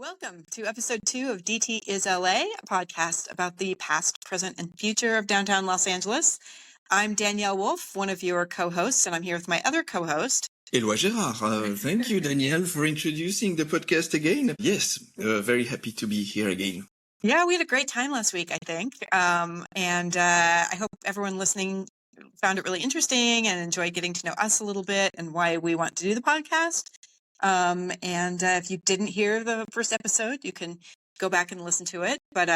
Welcome to episode 2 of DTLA, a podcast about the past, present, and future of downtown Los Angeles. I'm Danielle Wolf, one of your co-hosts, and I'm here with my other co-host, Éloi Gérard. Thank you, Danielle, for introducing the podcast again. Yes, very happy to be here again. Yeah, we had a great time last week, I think. I hope everyone listening found it really interesting and enjoyed getting to know us a little bit and why we want to do the podcast. If you didn't hear the first episode, you can go back and listen to it. But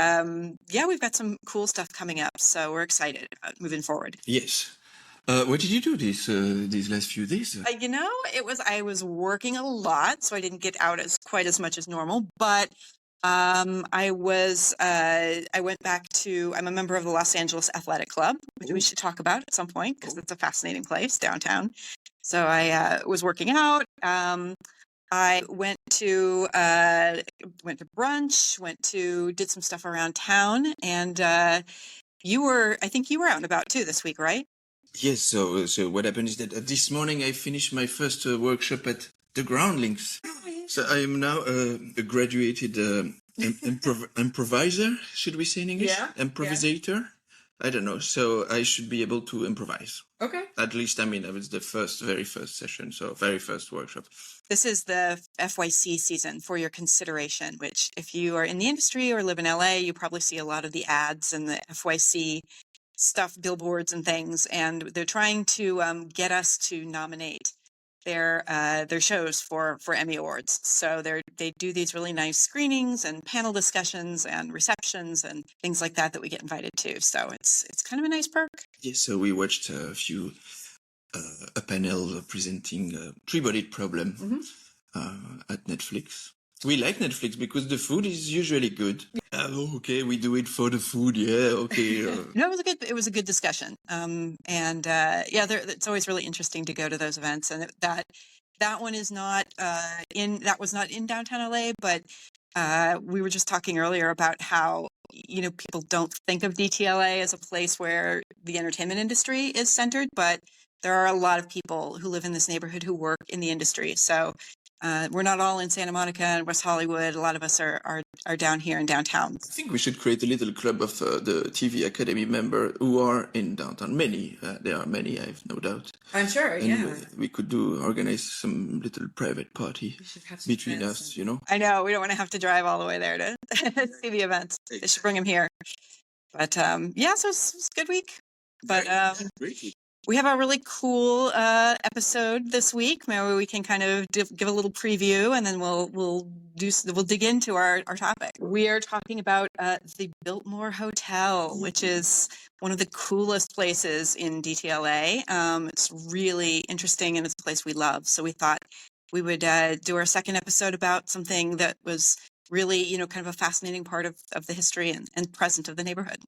we've got some cool stuff coming up, so we're excited about moving forward. Yes. What did you do these last few days? I was working a lot, so I didn't get out quite as much as normal. But I went back to. I'm a member of the Los Angeles Athletic Club, which we should talk about at some point because it's a fascinating place downtown. So I was working out. I went to brunch, did some stuff around town, and I think you were out and about too this week, right? Yes. So what happened is that this morning I finished my first workshop at the Groundlings. So I am now a graduated improviser. Should we say in English? Yeah. Improvisator. Yeah. I don't know. So I should be able to improvise. Okay. At least, it was the very first session, so very first workshop. This is the FYC season for your consideration, which if you are in the industry or live in LA, you probably see a lot of the ads and the FYC stuff, billboards and things, and they're trying to get us to nominate their shows for Emmy Awards. So they do these really nice screenings and panel discussions and receptions and things like that we get invited to. So it's kind of a nice perk. Yes, so we watched a panel presenting Three-Bodied Problem at Netflix. We like Netflix because the food is usually good. Okay, we do it for the food. Yeah, okay. No, it was a good discussion. It's always really interesting to go to those events. And that one is not that was not in downtown LA, but we were just talking earlier about how people don't think of DTLA as a place where the entertainment industry is centered, but there are a lot of people who live in this neighborhood who work in the industry. So we're not all in Santa Monica and West Hollywood. A lot of us are down here in downtown. I think we should create a little club of the TV Academy members who are in downtown. Many, there are many, I have no doubt. I'm sure, and we could organize some little private party between us, I know, we don't want to have to drive all the way there to see the events. They should bring them here. But so it's a good week. But great week. We have a really cool episode this week. Maybe we can kind of give a little preview, and then we'll dig into our topic. We are talking about the Biltmore Hotel, which is one of the coolest places in DTLA. It's really interesting, and it's a place we love. So we thought we would do our second episode about something that was really, kind of a fascinating part of the history and present of the neighborhood.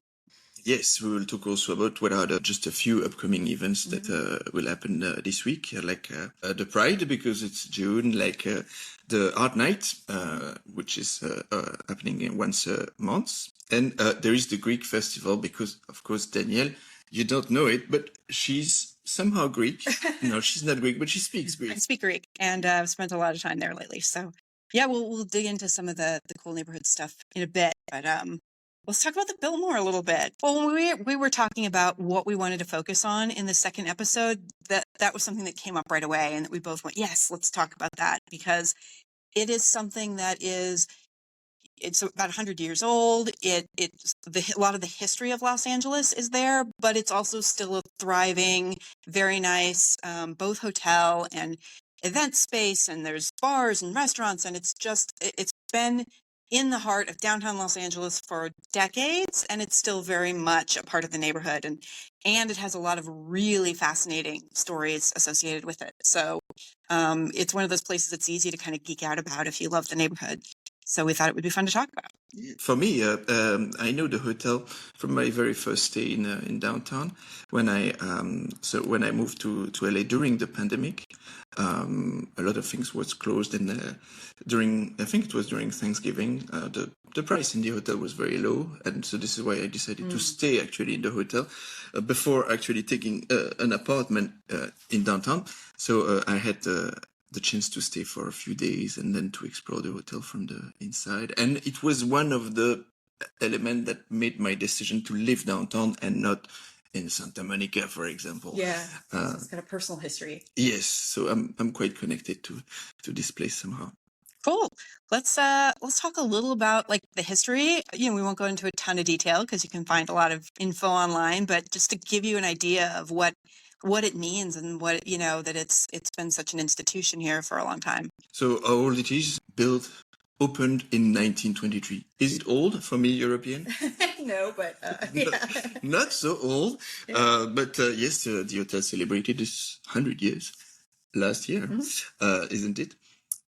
Yes, we will talk also about what are just a few upcoming events that will happen this week, like the Pride, because it's June, like the Art Night, which is happening once a month. And there is the Greek festival, because, of course, Danielle, you don't know it, but she's somehow Greek. No, she's not Greek, but she speaks Greek. I speak Greek, and I've spent a lot of time there lately. So, yeah, we'll dig into some of the cool neighborhood stuff in a bit, but let's talk about the Biltmore a little bit. Well, when we were talking about what we wanted to focus on in the second episode, that was something that came up right away, and that we both went, yes, let's talk about that, because it is something that it's about 100 years old. A lot of the history of Los Angeles is there, but it's also still a thriving, very nice, both hotel and event space, and there's bars and restaurants, and it's been in the heart of downtown Los Angeles for decades, and it's still very much a part of the neighborhood, and it has a lot of really fascinating stories associated with it. So it's one of those places that's easy to kind of geek out about if you love the neighborhood. So we thought it would be fun to talk about. For me, I know the hotel from my very first stay in downtown. When I moved to LA during the pandemic, a lot of things was closed, and I think it was during Thanksgiving, the price in the hotel was very low, and so this is why I decided to stay actually in the hotel before actually taking an apartment in downtown. So I had the chance to stay for a few days and then to explore the hotel from the inside. And it was one of the elements that made my decision to live downtown and not in Santa Monica, for example. Yeah, it's got a personal history. Yes, so I'm quite connected to this place somehow. Cool. Let's talk a little about like the history. We won't go into a ton of detail because you can find a lot of info online, but just to give you an idea of what it means and what that it's been such an institution here for a long time. So how old it is? Opened in 1923. Is it old for me, European? No, but Not so old. Yeah. But yes, the hotel celebrated its 100 years last year, isn't it?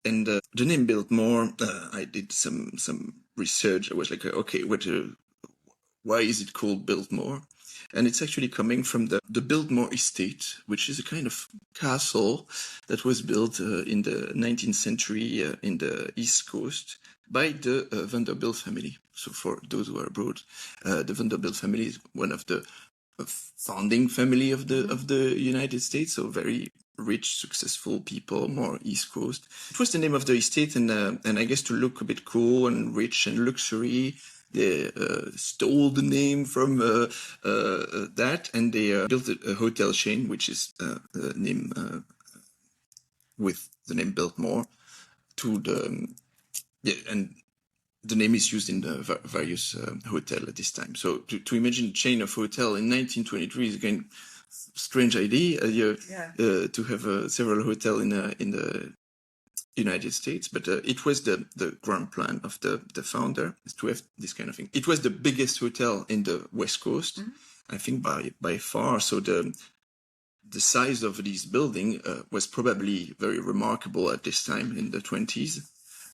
And the name Biltmore, I did some research. I was like, okay, why is it called Biltmore? And it's actually coming from the Biltmore estate, which is a kind of castle that was built in the 19th century in the East Coast by the Vanderbilt family. So for those who are abroad, the Vanderbilt family is one of the founding family of the United States. So very rich, successful people, more East Coast. It was the name of the estate, and I guess to look a bit cool and rich and luxury, they stole the name from that, and they built a hotel chain, which is named with the name Biltmore. And the name is used in the various hotel at this time. So to imagine a chain of hotel in 1923 is again strange idea. To have several hotel in the United States, but it was the grand plan of the founder to have this kind of thing. It was the biggest hotel in the West Coast, I think by far. So the size of this building was probably very remarkable at this time in the 20s,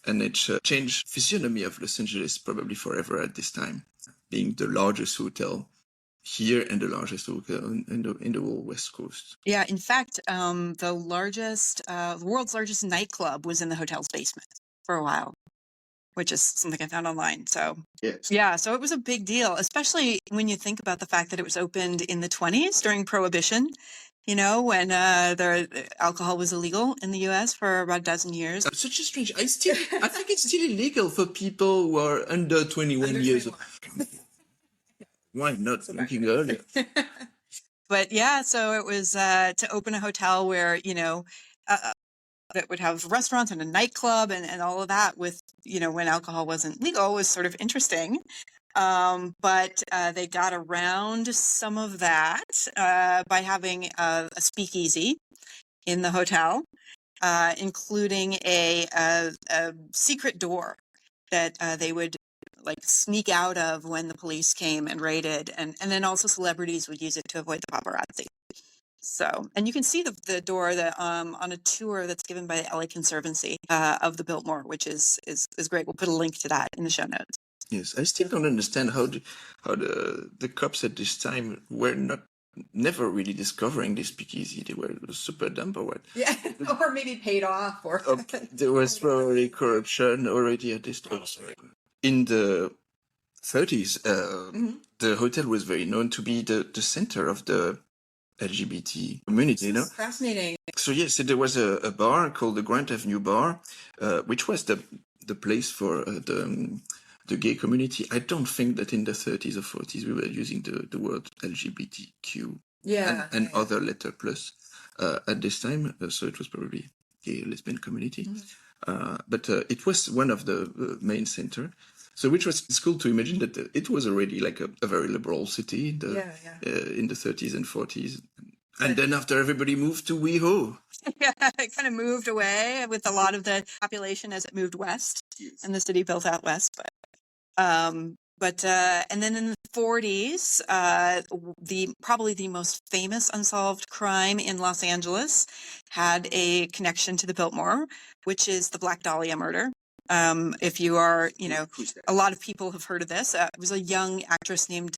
and it changed physiognomy of Los Angeles probably forever at this time, being the largest hotel here and the largest hotel in the whole West Coast. Yeah, in fact, the world's largest nightclub was in the hotel's basement for a while, which is something I found online. So yes. Yeah, so it was a big deal, especially when you think about the fact that it was opened in the 20s during Prohibition. When the alcohol was illegal in the U.S. for about a dozen years. Such a strange. I think it's still illegal for people who are under 21 years. Why not drinking earlier? But yeah, so it was to open a hotel where that would have restaurants and a nightclub and all of that with when alcohol wasn't legal was sort of interesting. But they got around some of that by having a speakeasy in the hotel, including a secret door that they would like sneak out of when the police came and raided, and then also celebrities would use it to avoid the paparazzi. So, and you can see the door that on a tour that's given by the LA Conservancy of the Biltmore, which is great. We'll put a link to that in the show notes. Yes, I still don't understand how the cops at this time were never really discovering this speakeasy. They were super dumb or what? Yeah, or maybe paid off. Or there was probably corruption already at this time. In the 30s, the hotel was very known to be the center of the LGBT community, Fascinating. So yes, there was a bar called the Grant Avenue Bar, which was the place for the gay community. I don't think that in the 30s or 40s we were using the word LGBTQ and other letter plus at this time. So it was probably gay lesbian community. But it was one of the main center. So which was, it's cool to imagine that it was already like a very liberal city in the 30s and 40s. And then after everybody moved to WeHo. Yeah, it kind of moved away with a lot of the population as it moved west, and the city built out west. But and then in the 40s, probably the most famous unsolved crime in Los Angeles had a connection to the Biltmore, which is the Black Dahlia murder. If you are, a lot of people have heard of this. It was a young actress named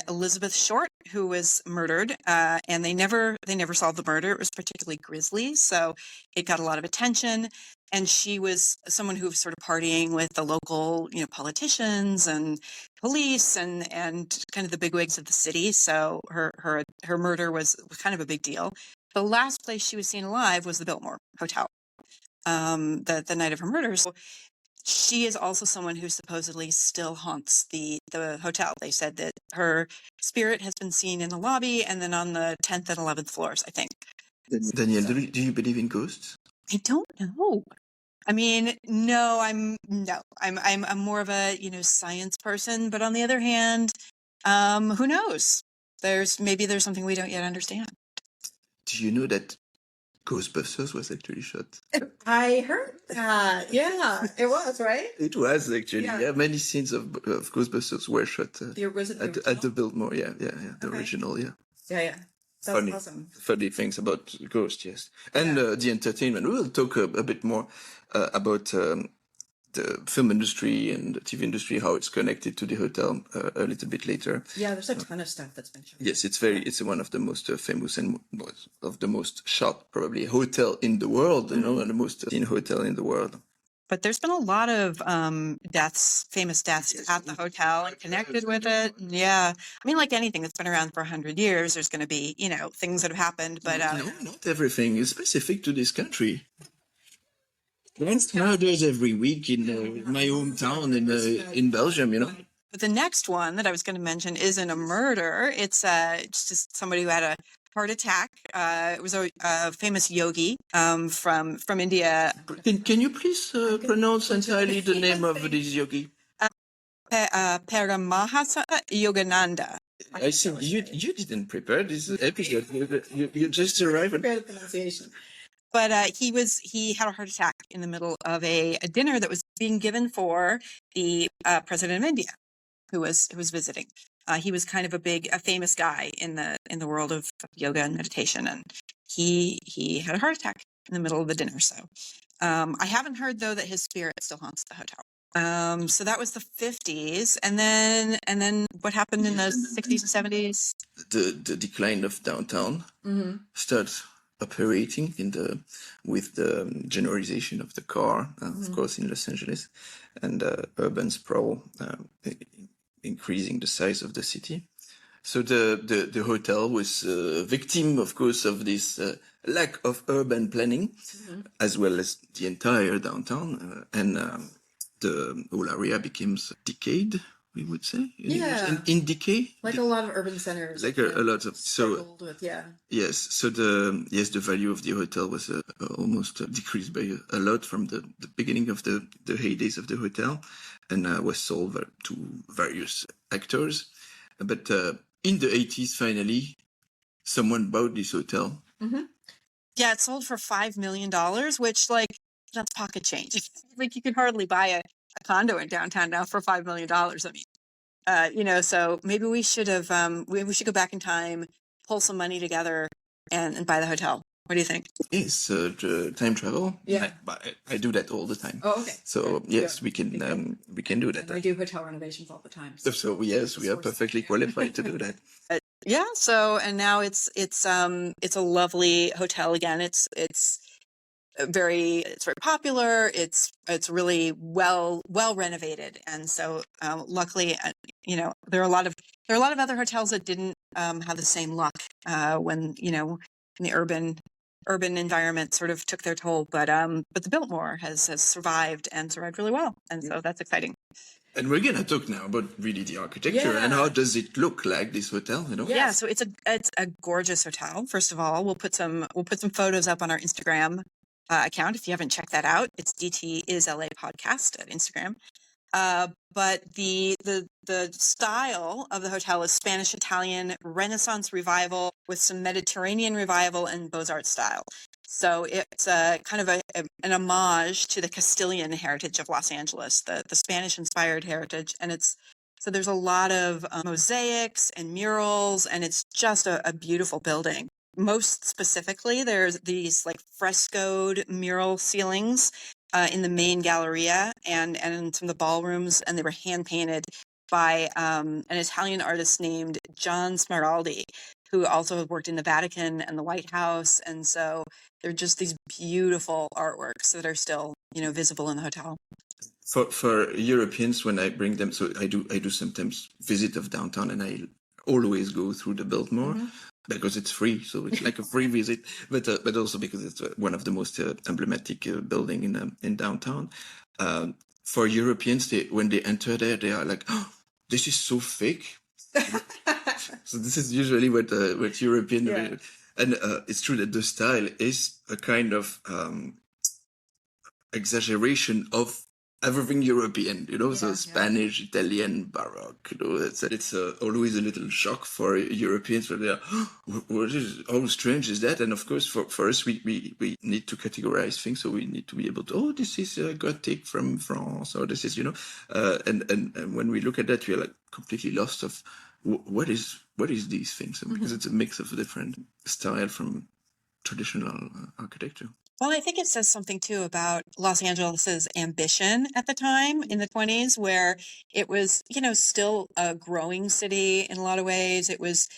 Elizabeth Short who was murdered, and they never solved the murder. It was particularly grisly, so it got a lot of attention. And she was someone who was sort of partying with the local, politicians and police and kind of the bigwigs of the city. So her murder was kind of a big deal. The last place she was seen alive was the Biltmore Hotel. the night of her murder. So she is also someone who supposedly still haunts the hotel. They said that her spirit has been seen in the lobby and then on the 10th and 11th floors, I think. Danielle, do you believe in ghosts? I don't know. I mean, no, I'm more of a, science person, but on the other hand, who knows? Maybe there's something we don't yet understand. Do you know that Ghostbusters was actually shot? I heard that. Yeah, it was, right? It was actually, Yeah. many scenes of Ghostbusters were shot The original. at the Biltmore, the Okay. original, Yeah, yeah. That's Funny. awesome. Funny things about ghosts, yes. And the entertainment. We'll talk a bit more about the film industry and the TV industry, how it's connected to the hotel a little bit later. Yeah, there's a ton of stuff that's been shown. Yes, it's one of the most famous and of the most shot probably hotel in the world, and the most seen hotel in the world. But there's been a lot of famous deaths at the hotel and connected with it. Yeah. I mean, like anything that's been around for 100 years, there's going to be, things that have happened. But No, not everything is specific to this country. There's murders every week in my hometown in Belgium, But the next one that I was going to mention isn't a murder. It's just somebody who had a heart attack. It was a famous yogi from India. Can you please pronounce entirely the name of this yogi? Paramahasa Yogananda. I see you didn't prepare this episode. You just arrived. Prepare the pronunciation. But he had a heart attack in the middle of a dinner that was being given for the president of India, who was visiting. He was kind of a famous guy in the world of yoga and meditation, and he had a heart attack in the middle of the dinner. So I haven't heard though that his spirit still haunts the hotel. So that was the 50s, and then what happened in the 60s and 70s? The decline of downtown starts operating with the generalization of the car, of course, in Los Angeles, and urban sprawl increasing the size of the city. So the hotel was a victim, of course, of this lack of urban planning, as well as the entire downtown, and the whole area becomes decayed, we would say. In decay. Like a lot of urban centers. Like a lot of with, Yes, so the value of the hotel was almost decreased by a lot from the beginning of the heydays of the hotel, and was sold to various actors. But in the 80s, finally, someone bought this hotel. Yeah, it sold for $5 million, which that's pocket change. Like you can hardly buy a condo in downtown now for $5 million. I mean, so maybe we should have, we should go back in time, pull some money together and buy the hotel. What do you think? Yes, time travel. Yeah. I do that all the time. Oh, okay. So yes, we can do that. I do hotel renovations all the time. So yes, we are perfectly qualified to do that. Yeah. So, and now it's a lovely hotel again. It's very popular. It's really well renovated, and so luckily, there are a lot of other hotels that didn't have the same luck when the urban environment sort of took their toll. But the Biltmore has survived really well, and so that's exciting. And we're gonna talk now about really the architecture and how does it look like, this hotel, Yeah, so it's a gorgeous hotel. First of all, we'll put some photos up on our Instagram account if you haven't checked that out. It's DTLA podcast at Instagram. But the style of the hotel is Spanish Italian Renaissance revival with some Mediterranean revival and Beaux-Arts style. So it's kind of an homage to the Castilian heritage of Los Angeles, the Spanish inspired heritage, and so there's a lot of mosaics and murals, and it's just a beautiful building. Most specifically, there's these frescoed mural ceilings in the main galleria and in some of the ballrooms, and they were hand painted by an Italian artist named John Smeraldi, who also worked in the Vatican and the White House. And so they're just these beautiful artworks that are still, visible in the hotel. For Europeans, when I bring them, so I do sometimes visit of downtown, and I always go through the Biltmore. because it's free, so it's like a free visit, but also because it's one of the most emblematic building in downtown. For Europeans, when they enter there, they are like, "Oh, this is so fake." So this is usually what European, Yeah. and it's true that the style is a kind of exaggeration of everything European, so Spanish, Italian, Baroque, it's always a little shock for Europeans where they're, how strange is that? And of course, for us, we need to categorize things, so we need to be able to, this is Gothic from France, or this is, and when we look at that, we are like completely lost of what is these things, because it's a mix of different style from traditional architecture. Well, I think it says something too about Los Angeles's ambition at the time in the 20s, where it was, still a growing city in a lot of ways. It was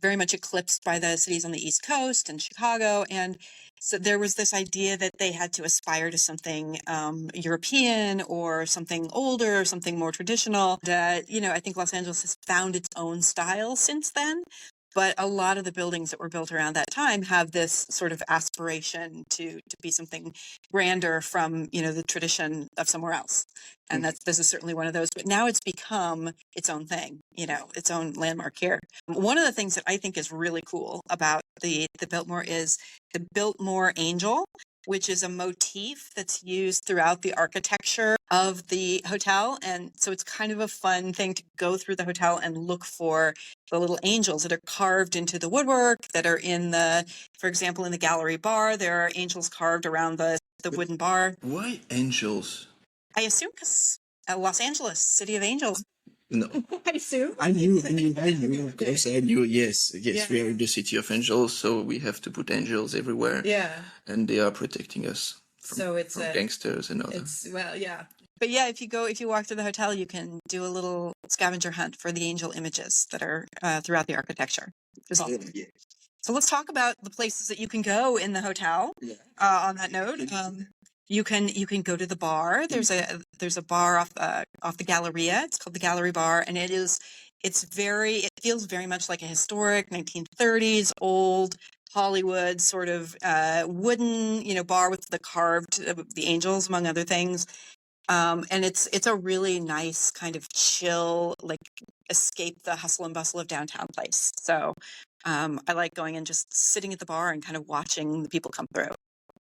very much eclipsed by the cities on the East Coast and Chicago. And so there was this idea that they had to aspire to something European or something older, or something more traditional. That, I think Los Angeles has found its own style since then. But a lot of the buildings that were built around that time have this sort of aspiration to be something grander from, the tradition of somewhere else. And this is certainly one of those. But now it's become its own thing, its own landmark here. One of the things that I think is really cool about the Biltmore is the Biltmore angel, which is a motif that's used throughout the architecture of the hotel. And so it's kind of a fun thing to go through the hotel and look for the little angels that are carved into the woodwork, that are for example, in the gallery bar, there are angels carved around the wooden bar. Why angels? I assume because Los Angeles, city of angels. No. I assume. I knew, of course, I knew, yes, we are in the city of angels, so we have to put angels everywhere. Yeah. And they are protecting us from it's gangsters and others. yeah. But yeah, if you walk through the hotel, you can do a little scavenger hunt for the angel images that are throughout the architecture. So let's talk about the places that you can go in the hotel. On that note, you can go to the bar. There's a bar off the Galleria. It's called the Gallery Bar, and it feels very much like a historic 1930s old Hollywood sort of wooden bar with the angels, among other things. And it's a really nice kind of chill, like escape the hustle and bustle of downtown place. So I like going and just sitting at the bar and kind of watching the people come through.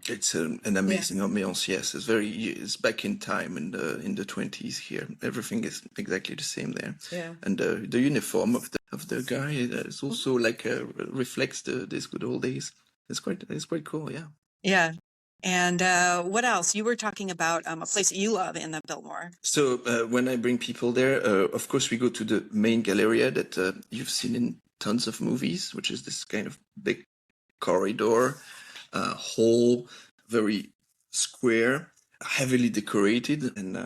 It's an amazing ambiance. Yes, it's back in time in the 20s here. Everything is exactly the same there. Yeah. And the uniform of the guy is also like reflects these good old days. It's quite cool. Yeah. Yeah. And what else? You were talking about a place that you love in the Biltmore. So when I bring people there, of course we go to the main galleria that you've seen in tons of movies, which is this kind of big corridor, hall, very square, heavily decorated, and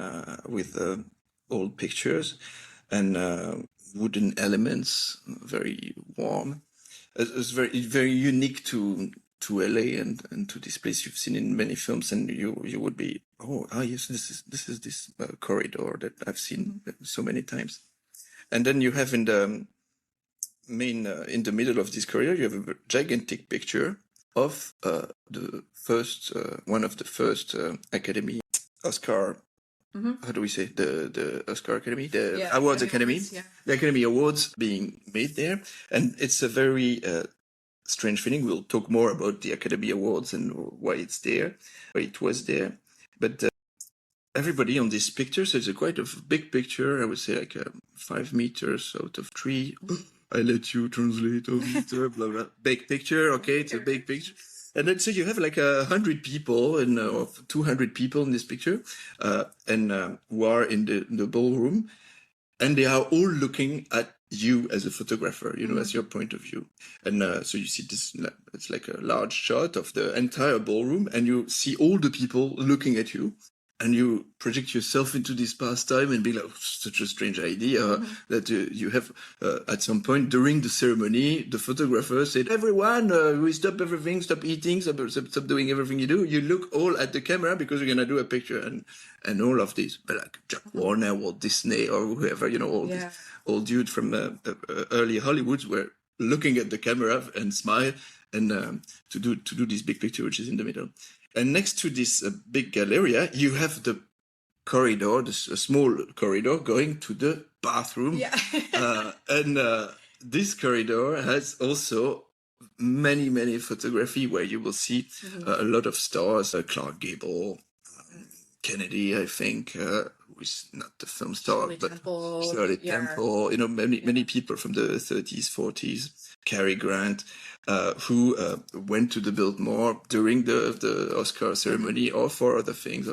with old pictures and wooden elements, very warm. It's very very unique to LA and to this place you've seen in many films, and you would be yes, this is this corridor that I've seen so many times. And then you have in the main in the middle of this corridor you have a gigantic picture of the first one of the first Academy Oscar. How do we say the Oscar Academy, the Awards Academy, the Academy Awards being made there, and it's a very strange feeling. We'll talk more about the Academy Awards and why it's there, why it was there, but everybody on this picture. So it's quite a big picture. I would say like 5 meters out of 3. I let you translate, blah, blah. Big picture, okay, it's a big picture. And then so you have like 100 people or 200 people in this picture, and who are in the ballroom, and they are all looking at you as a photographer, as your point of view. And so you see this, it's like a large shot of the entire ballroom, and you see all the people looking at you. And you project yourself into this pastime and be like, such a strange idea that you have at some point during the ceremony, the photographer said, everyone, we stop everything, stop eating, stop doing everything you do. You look all at the camera because we're going to do a picture and all of this. But like Jack Warner or Disney or whoever, all these old dude from early Hollywood were looking at the camera and smile and to do this big picture, which is in the middle. And next to this big galleria, you have the corridor, a small corridor going to the bathroom. Yeah. And this corridor has also many photography where you will see a lot of stars, Clark Gable, Kennedy, I think, who is not the film star, Shirley but Temple, Shirley yeah. Temple, many people from the 30s, 40s, Cary Grant, who went to the Biltmore during the Oscar ceremony or for other things.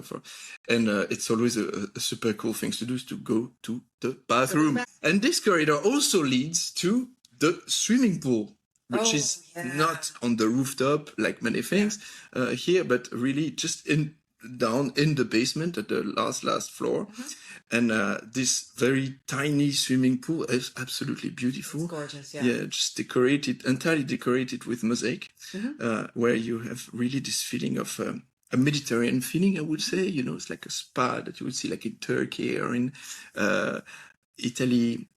And it's always a super cool thing to do is to go to the bathroom. And this corridor also leads to the swimming pool, which is not on the rooftop like many things here, but really just down in the basement at the last floor. And this very tiny swimming pool is absolutely beautiful. It's gorgeous, yeah. Yeah, just entirely decorated with mosaic, where you have really this feeling of a Mediterranean feeling, I would say. It's like a spa that you would see like in Turkey or in Italy,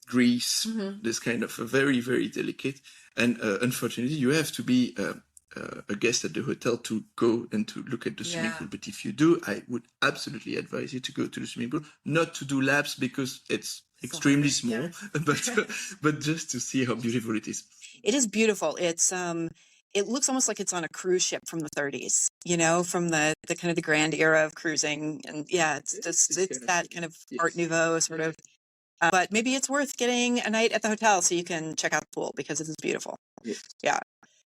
Greece, this kind of a very, very delicate. And unfortunately, you have to be a guest at the hotel to go and to look at the swimming pool. But if you do, I would absolutely advise you to go to the swimming pool, not to do laps because it's extremely small, but just to see how beautiful it is. It is beautiful. It's it looks almost like it's on a cruise ship from the 30s, from the kind of the grand era of cruising. And it's that kind of Art Nouveau sort of. But maybe it's worth getting a night at the hotel so you can check out the pool because it is beautiful. Yeah.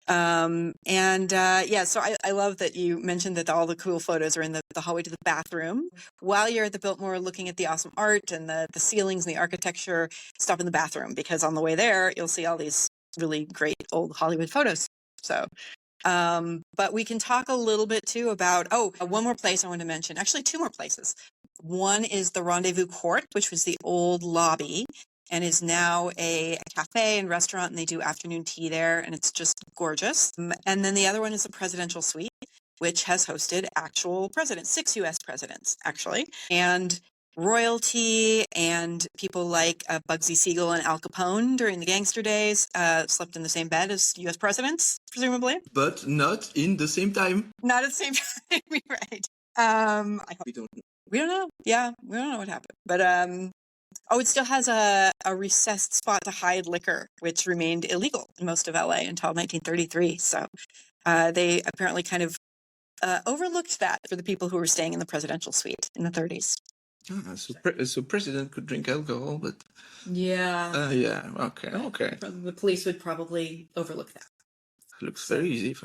So I love that you mentioned that all the cool photos are in the hallway to the bathroom. While you're at the Biltmore looking at the awesome art and the ceilings and the architecture, stop in the bathroom because on the way there, you'll see all these really great old Hollywood photos. So, but we can talk a little bit too about, one more place I want to mention, actually two more places. One is the Rendezvous Court, which was the old lobby and is now a cafe and restaurant, and they do afternoon tea there, and it's just gorgeous. And then the other one is the Presidential Suite, which has hosted actual presidents, 6 U.S. presidents, actually, and royalty and people like Bugsy Siegel and Al Capone during the gangster days slept in the same bed as U.S. presidents, presumably. But not in the same time. Not at the same time, right. We don't know. We don't know. Yeah, we don't know what happened. But it still has a recessed spot to hide liquor, which remained illegal in most of LA until 1933. So they apparently kind of overlooked that for the people who were staying in the presidential suite in the 30s. So president could drink alcohol, but okay. The police would probably overlook that. Looks very easy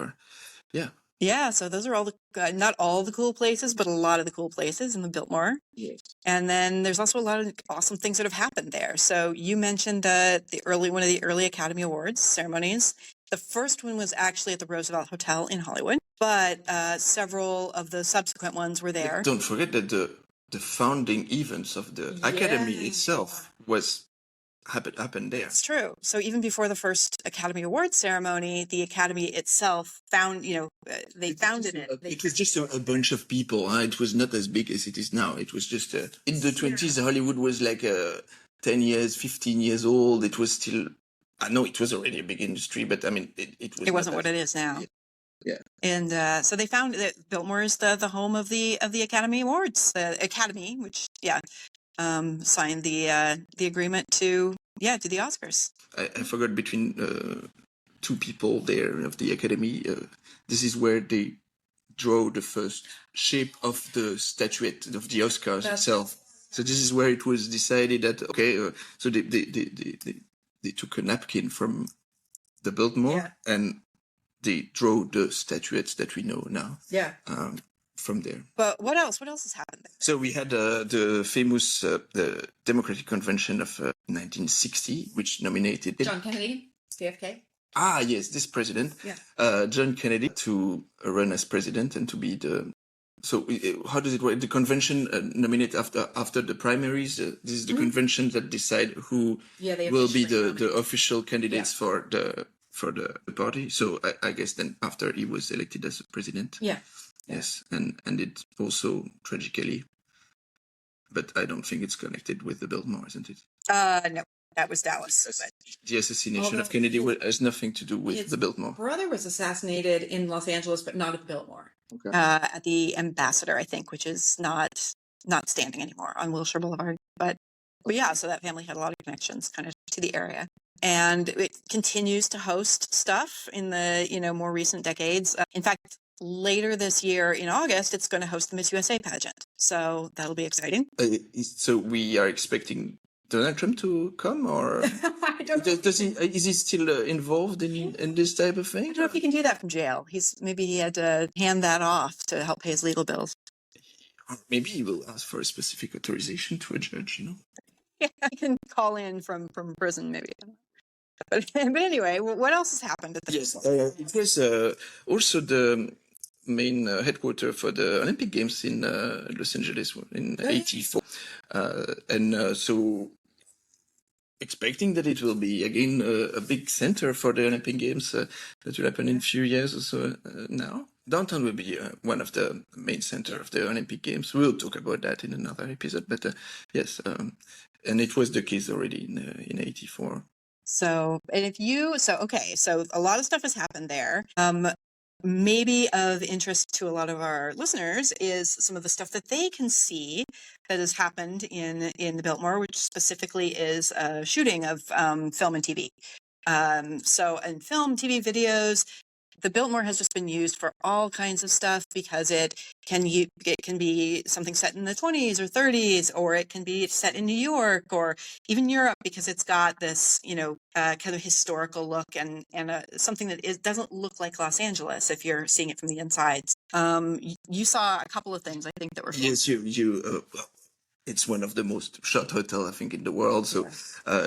Yeah, so those are all the, not all the cool places, but a lot of the cool places in the Biltmore. Yes. And then there's also a lot of awesome things that have happened there. So you mentioned one of the early Academy Awards ceremonies. The first one was actually at the Roosevelt Hotel in Hollywood, but several of the subsequent ones were there. But don't forget that the founding events of the Academy itself happened there. It's true. So even before the first Academy Awards ceremony, the Academy itself they founded it. It was just a bunch of people. It was not as big as it is now. It was just in the 20s, Hollywood was like 10 years, 15 years old. It was still, I know it was already a big industry, but I mean, it wasn't what it is now. Yeah. And so they found that Biltmore is the home of the Academy Awards, the Academy, which signed the agreement to do the Oscars. I forgot between two people there of the Academy. This is where they draw the first shape of the statuette of the Oscars itself. So this is where it was decided that so they took a napkin from the Biltmore and they draw the statuettes that we know now. Yeah. From there. But what else? What else has happened there? So we had the famous the Democratic Convention of 1960, which nominated John Kennedy, JFK. Ah, yes, this president, John Kennedy, to run as president and to be the. So how does it work? The convention nominate after the primaries. This is the convention that decide who will be the official candidates for the party. So I guess then after he was elected as president. Yeah. Yes, and it also tragically, but I don't think it's connected with the Biltmore, isn't it? No. that was Dallas. Yes. But The assassination Although of Kennedy his- has nothing to do with His the Biltmore. brother was assassinated in Los Angeles, but not at Biltmore. Okay. at the Ambassador, I think, which is not standing anymore on Wilshire Boulevard. But yeah, so that family had a lot of connections kind of to the area. And it continues to host stuff in the, more recent decades. In fact, later this year in August, it's going to host the Miss USA pageant. So that'll be exciting. So we are expecting Donald Trump to come, or I don't know. is he still involved in this type of I thing? don't know if he can do that from jail. Maybe he had to hand that off to help pay his legal bills. Or maybe he will ask for a specific authorization to a judge, Yeah, he can call in from prison, maybe. But anyway, what else has happened at the Yes, it was also the main headquarters for the Olympic Games in Los Angeles in '84, and so expecting that it will be again a big center for the Olympic Games that will happen in a few years or so now. Downtown will be one of the main center of the Olympic Games. We'll talk about that in another episode, but yes, and it was the case already in '84. So a lot of stuff has happened there. Maybe of interest to a lot of our listeners is some of the stuff that they can see that has happened in the Biltmore, which specifically is a shooting of film and TV. So in film, TV, videos, the Biltmore has just been used for all kinds of stuff because it can be something set in the 20s or 30s, or it can be set in New York or even Europe because it's got this, kind of historical look and something that doesn't look like Los Angeles if you're seeing it from the inside. You saw a couple of things I think that were fun. Yes, it's one of the most shot hotel I think in the world. So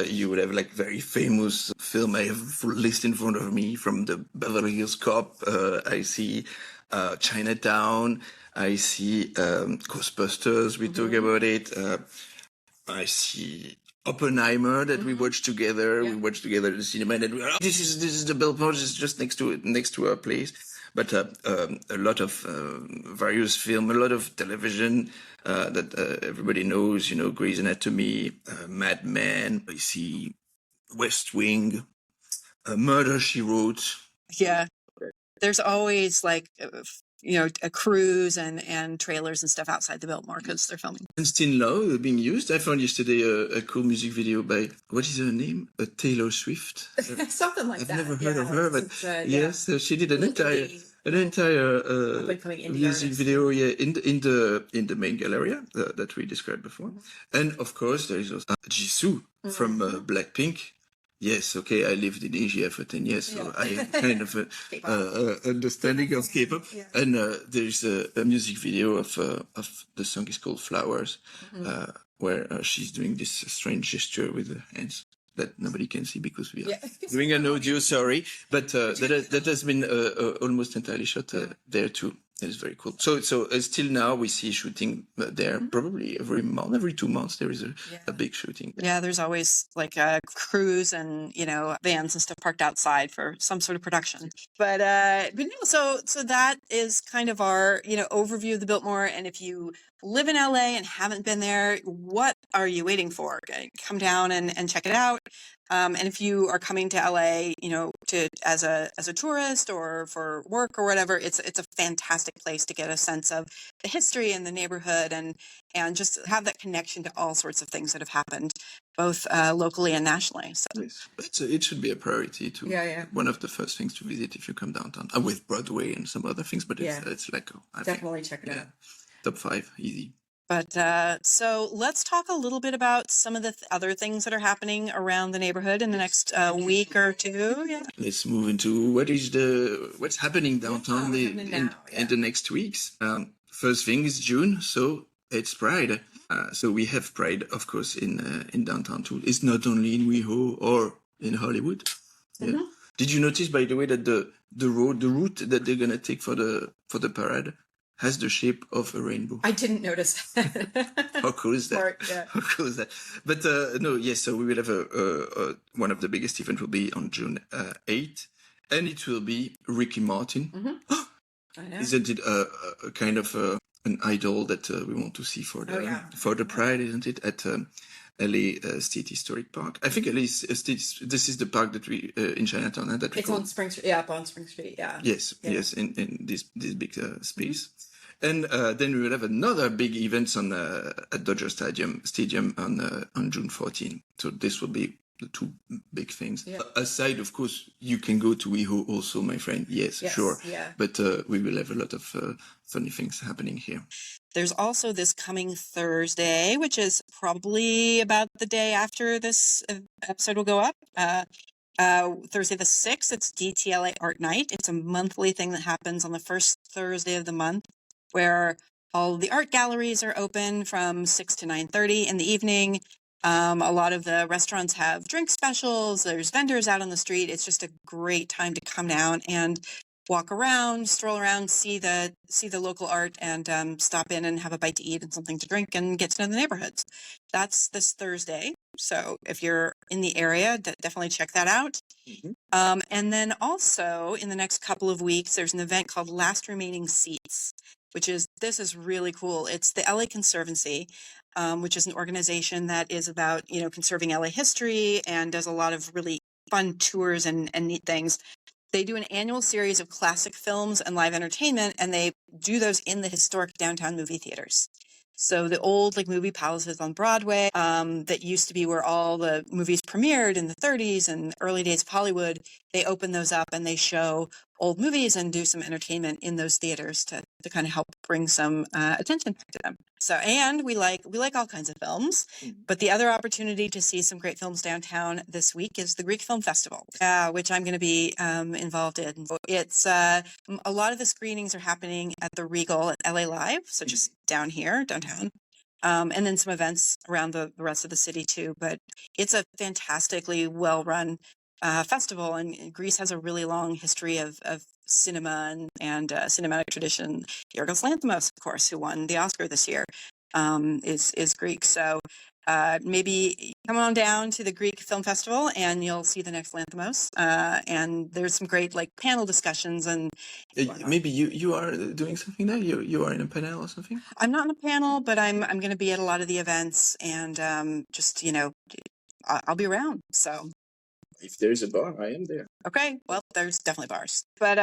you would have like very famous film. I have a list in front of me from the Beverly Hills Cop. I see Chinatown. I see Ghostbusters. We talk about it. I see Oppenheimer that we watched together. Yeah. We watched together at the cinema, and then this is the Biltmore. This is just next to our place. But a lot of various film, a lot of television that everybody knows. Grey's Anatomy, Mad Men. I see West Wing, Murder, She Wrote. Yeah. There's always like, a cruise and trailers and stuff outside the Biltmore because they're filming. And still now being used. I found yesterday a cool music video by, what is her name? Taylor Swift. Something like I've that. never heard of her, but yes, she did an Literally. entire Up-and-coming indie music artist. video, in the main gallery that we described before. And of course, there is also Jisoo from Blackpink. Yes, okay, I lived in Asia for 10 years, so I have kind of a understanding of K-pop. Yeah. And there's a music video of the song is called Flowers, where she's doing this strange gesture with her hands that nobody can see because we are doing an audio, sorry. But that has been almost entirely shot there too. That is very cool. So still now we see shooting there probably every 2 months there is a big shooting. Yeah, there's always like a crews and vans and stuff parked outside for some sort of production. But no, so that is kind of our overview of the Biltmore. And if you live in LA and haven't been there, what are you waiting for? Come down and check it out. And if you are coming to LA, as a tourist or for work or whatever, it's a fantastic place to get a sense of the history and the neighborhood and just have that connection to all sorts of things that have happened, both locally and nationally. So it should be a priority to one of the first things to visit if you come downtown, with Broadway and some other things. But it's like Definitely check it out. Top 5, easy. But so let's talk a little bit about some of the other things that are happening around the neighborhood in the next week or two. Yeah. Let's move into what's happening downtown in the next weeks. First thing is June, so it's Pride. So we have Pride, of course, in downtown too. It's not only in WeHo or in Hollywood. Yeah. Did you notice, by the way, that the route that they're gonna take for the parade has the shape of a rainbow? I didn't notice that. How cool is that? How cool is that? But no, yes. So we will have one of the biggest events will be on June 8th, and it will be Ricky Martin. I know. Isn't it a kind of an idol that we want to see for the for the Pride, isn't it? At LA State Historic Park. I think LA State. This is the park that we in Chinatown that we It's call. on Spring Street. Yeah, on Spring Street. Yeah. Yes, in this big space. And then we will have another big event on at Dodger Stadium on June 14. So this will be the two big things. Yeah. Aside, of course, you can go to WeHo also, my friend. Yes, sure. Yeah. But we will have a lot of funny things happening here. There's also this coming Thursday, which is probably about the day after this episode will go up. Thursday the 6th, it's DTLA Art Night. It's a monthly thing that happens on the first Thursday of the month, where all the art galleries are open from 6 to 9:30 in the evening. A lot of the restaurants have drink specials. There's vendors out on the street. It's just a great time to come down and walk around, stroll around, see the local art, and stop in and have a bite to eat and something to drink and get to know the neighborhoods. That's this Thursday. So if you're in the area, definitely check that out. And then also in the next couple of weeks, there's an event called Last Remaining Seats, this is really cool. It's the LA Conservancy, which is an organization that is about, conserving LA history and does a lot of really fun tours and neat things. They do an annual series of classic films and live entertainment, and they do those in the historic downtown movie theaters. So the old movie palaces on Broadway that used to be where all the movies premiered in the 30s and early days of Hollywood, they open those up and they show old movies and do some entertainment in those theaters to kind of help bring some attention back to them. So, and we like all kinds of films, but the other opportunity to see some great films downtown this week is the Greek Film Festival, which I'm going to be involved in. It's a lot of the screenings are happening at the Regal at LA Live, so just downtown. And then some events around the rest of the city too. But it's a fantastically well-run festival, and Greece has a really long history of cinema and cinematic tradition. Yorgos Lanthimos, of course, who won the Oscar this year, is Greek. So maybe come on down to the Greek Film Festival and you'll see the next Lanthimos. And there's some great panel discussions and maybe you are doing something there. You are in a panel or something. I'm not in a panel, but I'm going to be at a lot of the events and just I'll be around. So. If there's a bar, I am there. Okay, well, there's definitely bars. But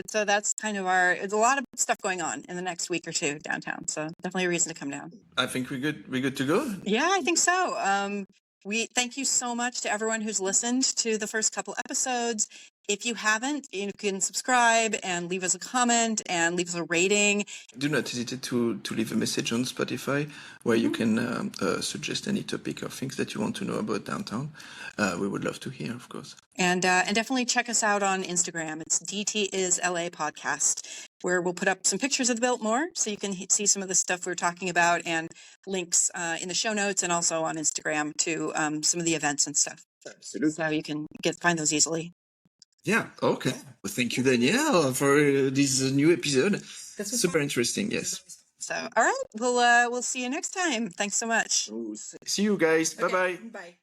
so that's kind of there's a lot of stuff going on in the next week or two downtown. So definitely a reason to come down. I think we're good to go. Yeah, I think so. We thank you so much to everyone who's listened to the first couple episodes. If you haven't, you can subscribe and leave us a comment and leave us a rating. Do not hesitate to leave a message on Spotify where you can suggest any topic or things that you want to know about downtown. We would love to hear, of course. And definitely check us out on Instagram. It's DTIsLA Podcast, where we'll put up some pictures of the Biltmore so you can see some of the stuff we're talking about and links in the show notes and also on Instagram to some of the events and stuff. Absolutely. So you can find those easily. Yeah, okay. Well, thank you, Danielle, for this new episode. This was super interesting, yes. So, all right, we'll see you next time. Thanks so much. See you guys. Okay, Bye-bye. Bye.